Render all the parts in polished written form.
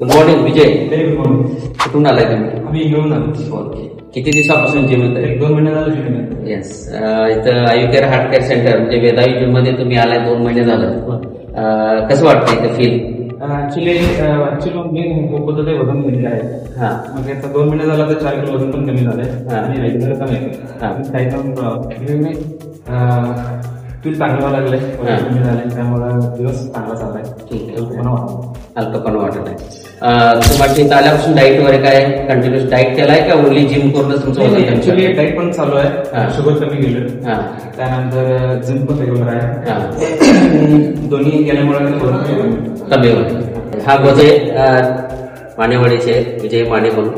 Good morning Vijay. Very good morning. कुठून आलाय तुम्ही? आम्ही घेऊन आलो. ओके. किती दिवसापासून जिम येत आहे? 1-2 महिने झाले जिम. येस. इथं आयुकेअर हार्ट केअर सेंटर म्हणजे वेदाई जिम मध्ये तुम्ही आलाय 2 महिने झालं. कसं वाटतं इथं फील? ऍक्च्युली मी होतं ते वजन कमी आहे. हा. मग आता 2 महिने झाला तर 4 किलो वजन पण कमी झालंय आणि रेग्युलर पण आहे. काही फील चांगलं व्हायला लागलंय, वजन कमी झालंय, त्यामुळे दिवस चांगला चाललाय. ठीक आहे. हलकं पण वाटत आहे. तुम्हाला इथं आल्यापासून डाईट वगैरे काय कंटिन्युअस डाईट केलाय का ओनली जिम करूनच तुमचं वजन? ऍक्च्युली डाईट पण चालू आहे. शुगर कमी गेलं, त्यानंतर जिम पण रेग्युलर आहे. दोन्ही केल्यामुळे कमी होईल. हा गजे मानेवाडीचे विजय माने म्हणून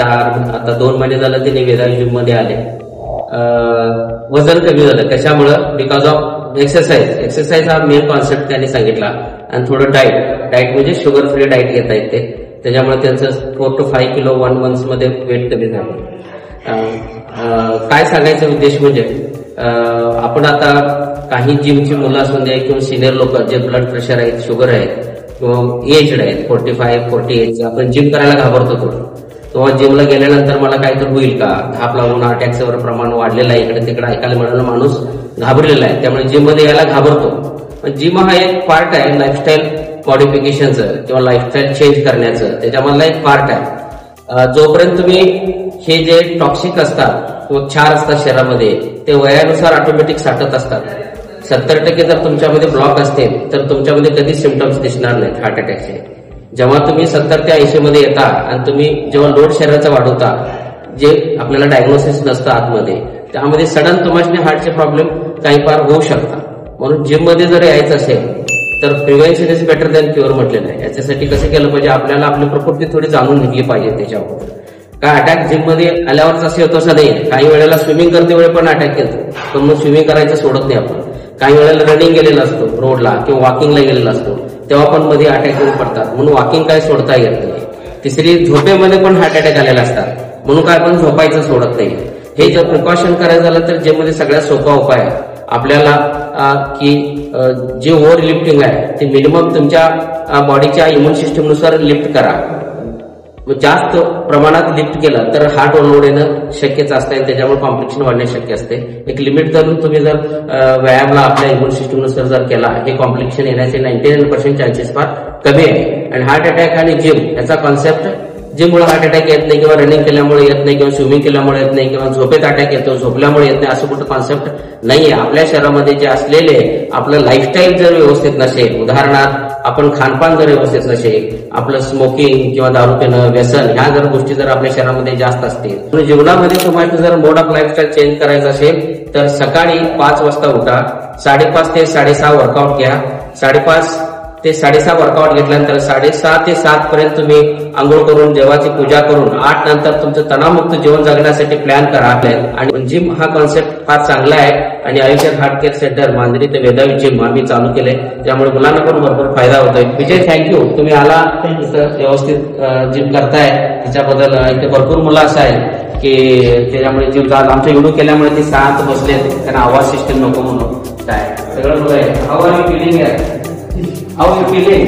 आता 2 महिने झालं ते वेदाई जिम मध्ये आले. वजन कमी झालं कशामुळं? बिकॉज ऑफ एक्सरसाइज हा मेन कॉन्सेप्ट त्यांनी सांगितला आणि थोडं डाईट म्हणजे शुगर फ्री डाईट घेता येते. त्याच्यामुळे त्यांचं 4 to 5 किलो 1 month मध्ये वेट कमी झालं. काय सांगायचा उद्देश म्हणजे आपण आता काही जिमची मुलं असून द्या किंवा सिनियर लोक जे ब्लड प्रेशर आहेत, शुगर आहेत किंवा एजड आहेत 45-48, आपण जिम करायला घाबरतो थोडं. किंवा जिमला गेल्यानंतर मला काय तर होईल का, धाप लागून अटॅकचं प्रमाण वाढलेलं आहे, इकडे तिकडे ऐकायला मिळालं, माणूस घाबरलेला आहे. त्यामुळे जिम मध्ये यायला घाबरतो. पण जिम हा एक पार्ट आहे लाईफस्टाईल मॉडिफिकेशनचं किंवा लाईफस्टाईल चेंज करण्याचं, त्याच्यामधला एक पार्ट आहे. जोपर्यंत तुम्ही हे जे टॉक्सिक असतात किंवा क्षार असतात शरीरामध्ये ते वयानुसार ऑटोमॅटिक साठत असतात. 70% जर तुमच्यामध्ये ब्लॉक असतील तर तुमच्यामध्ये कधीच सिम्पटम्स दिसणार नाहीत हार्ट अटॅकचे. जेव्हा तुम्ही 70 ते 80 मध्ये येता आणि तुम्ही जेव्हा लोड शरीराचा वाढवता, जे आपल्याला डायग्नोसिस नसतं आतमध्ये, त्यामध्ये सडन तुम्हाला हार्टचे प्रॉब्लेम काही फार होऊ शकतात. म्हणून जिम मध्ये जर यायचं असेल तर prevention is better than cure म्हटलेलं आहे. याच्यासाठी कसं केलं पाहिजे, आपल्याला आपली प्रकृती थोडी जाणून घेतली पाहिजे त्याच्यावर. काय अटॅक जिम मध्ये आल्यावरच असे होतो असं नाही. काही वेळेला स्विमिंग करते वेळी पण अटॅक येतो, पण मग स्विमिंग करायचं सोडत नाही आपण. काही वेळेला रनिंग गेलेला असतो रोडला किंवा वॉकिंगला गेलेला असतो, तेव्हा पण मध्ये अटॅक येऊन पडतात. म्हणून वॉकिंग काय सोडता येत नाही. तिसरी, झोपेमध्ये पण हार्ट अटॅक आलेला असतात, म्हणून काय आपण झोपायचं सोडत नाही. हे जर प्रिकॉशन करायचं झालं तर जिम मध्ये सगळ्यात सोपा उपाय आहे आपल्याला की जे ओव्हर लिफ्टिंग आहे ते मिनिमम तुमच्या बॉडीच्या इम्युन सिस्टमनुसार लिफ्ट करा. जास्त प्रमाणात लिफ्ट केलं तर हार्ट ओव्हरलोड येणं शक्यच असते, त्याच्यामुळे कॉम्प्लिकेशन वाढणे शक्य असते. एक लिमिट धरून तुम्ही जर व्यायामला आपल्या इम्युन सिस्टमनुसार जर केला, हे कॉम्प्लिकेशन येण्याचे 99% चान्सेस फार कमी आहे. आणि हार्ट अटॅक आणि जिम याचा कॉन्सेप्ट, जिममुळे हार्ट अटॅक येत नाही किंवा रनिंग केल्यामुळे येत नाही किंवा स्विमिंग केल्यामुळे येत नाही किंवा झोपेत अटॅक येतो झोपल्यामुळे येत नाही, असं कुठं कॉन्सेप्ट नाहीये. आपल्या शरीरामध्ये जे असलेले आपलं लाईफस्टाईल जर व्यवस्थित नसेल, उदाहरणार्थ आपण खानपान जर व्यवस्थित नसेल, आपलं स्मोकिंग किंवा दारू पिणं, व्यसन, ह्या जर गोष्टी जर आपल्या शरीरामध्ये जास्त असतील, जीवनामध्ये तुम्हाला जर मोड ऑफ लाईफस्टाईल चेंज करायचं असेल तर सकाळी 5 वाजता उठा, 5:30 ते 6:30 वर्कआउट घ्या, 5:30 ते 6:30 वर्कआउट घेतल्यानंतर 6:30 ते 7 पर्यंत तुम्ही आंघोळ करून देवाची पूजा करून 8 नंतर तुमचं तणावमुक्त जीवन जगण्यासाठी प्लॅन करा. आणि जिम हा कॉन्सेप्ट फार चांगला आहे आणि आयुष्यात हार्ट केअर सेंटर मांजरी ते वेदाई जिम आम्ही चालू केले, त्यामुळे मुलांना पण भरपूर फायदा होतोय. विजय, थँक्यू, तुम्ही आला इथं व्यवस्थित जिम करताय, त्याच्याबद्दल. इथे भरपूर मुलं असं आहे की त्याच्यामुळे जिम आमच्या व्हिडिओ केल्यामुळे ते शांत बसले, त्यांना आवाज सिस्टम नको म्हणून काय सगळं मुलं आहे. हाऊ आर यू फीलिंग आहे? How you feeling?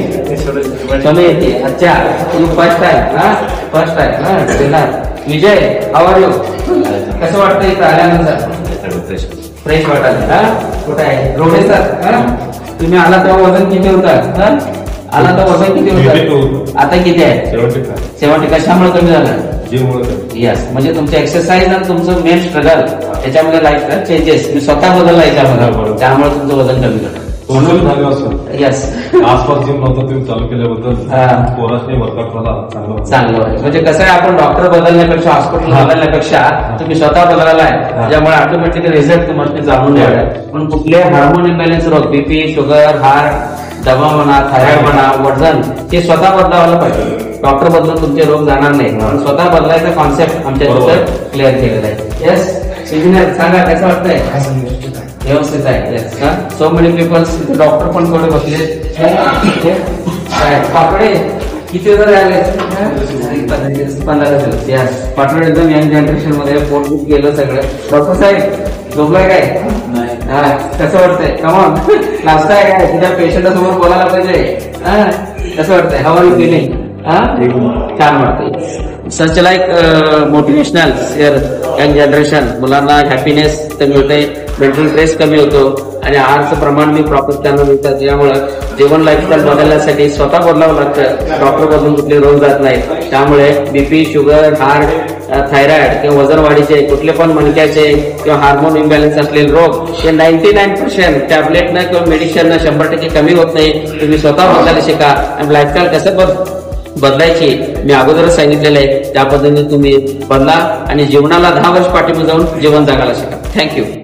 कमी येते. अच्छा, you first time. Vijay, how are you? कसं वाटतं इथं आल्यानंतर? फ्रेश वाटायला. कुठं आहे रोडे सर? तुम्ही आला तेव्हा वजन किती होतं? आला तर वजन किती होतं? आता किती आहे? 70. कशामुळे कमी झालं? यस, म्हणजे तुमचं एक्सरसाइज आणि तुमचं मेन स्ट्रगल याच्यामध्ये लाईफस्टाईल चेंजेस मी स्वतः बदलला याच्यामध्ये, त्यामुळे तुमचं वजन कमी झालं. यस, आसपास जिम नव्हतं तुम्ही चालू केल्याबद्दल पोरासने वर्कआउट मला चांगलं आहे. म्हणजे कसं आहे, आपण डॉक्टर बदलण्यापेक्षा हॉस्पिटल बदलण्यापेक्षा तुम्ही स्वतः बदलला आहे, त्यामुळे ऑटोमॅटिक रिझल्ट तुम्हाला जाणून घ्यावा. पण कुठले हार्मोन इम्बॅलन्स रोग, बीपी, शुगर, हार्ट, दमा म्हणा, थायरॉइड म्हणा, वजन, ते स्वतः बदलावायला पाहिजे. डॉक्टर बदलून तुमचे रोग जाणार नाही, म्हणून स्वतः बदलायचा कॉन्सेप्ट आमच्या क्लिअर केलेला आहे. येस इंजिनियर, सांगा कसं वाटतंय? व्यवस्थित आहे. सो मेनी पीपल्स, डॉक्टर पण थोडे बसले. पाटोडे किती जर आले? 15 दिवस. यस, पाटोडे एकदम यंग जनरेशन मध्ये पोटबुक गेलं सगळं. डॉक्टर साहेब झोपलाय काय? कसं वाटतंय? कमॉन, नाश्ता आहे काय? तुझ्या पेशंट समोर बोलायला पाहिजे. कसं वाटतंय? How are you feeling? छान वाटते. सच लाईक मोटिवेशनल यंग जनरेशन. मुलांना हॅपीनेस तर मिळते, मेंटल स्ट्रेस कमी होतो आणि आहारचं प्रमाण मी प्रॉपर त्यांना मिळतं. त्यामुळं जीवन लाईफस्टाईल बदलण्यासाठी स्वतः बदलावं लागतं. डॉक्टर बदलून कुठले रोग जात नाहीत. त्यामुळे बीपी, शुगर, हार्ट, थायरॉइड किंवा वजन वाढीचे कुठले पण मणक्याचे किंवा हार्मोन इम्बॅलन्स असलेले रोग हे 99% टॅबलेटनं किंवा मेडिसिननं 100% कमी होत नाही. तुम्ही स्वतः बदलायला शिका आणि लाईफस्टाईल कसं बदलायची मी अगोदरच सांगितलेलं आहे. त्या पद्धतीने तुम्ही बदला आणि जीवनाला 10 वर्ष पाठीमागे जाऊन जीवन जगायला शिका. थँक्यू.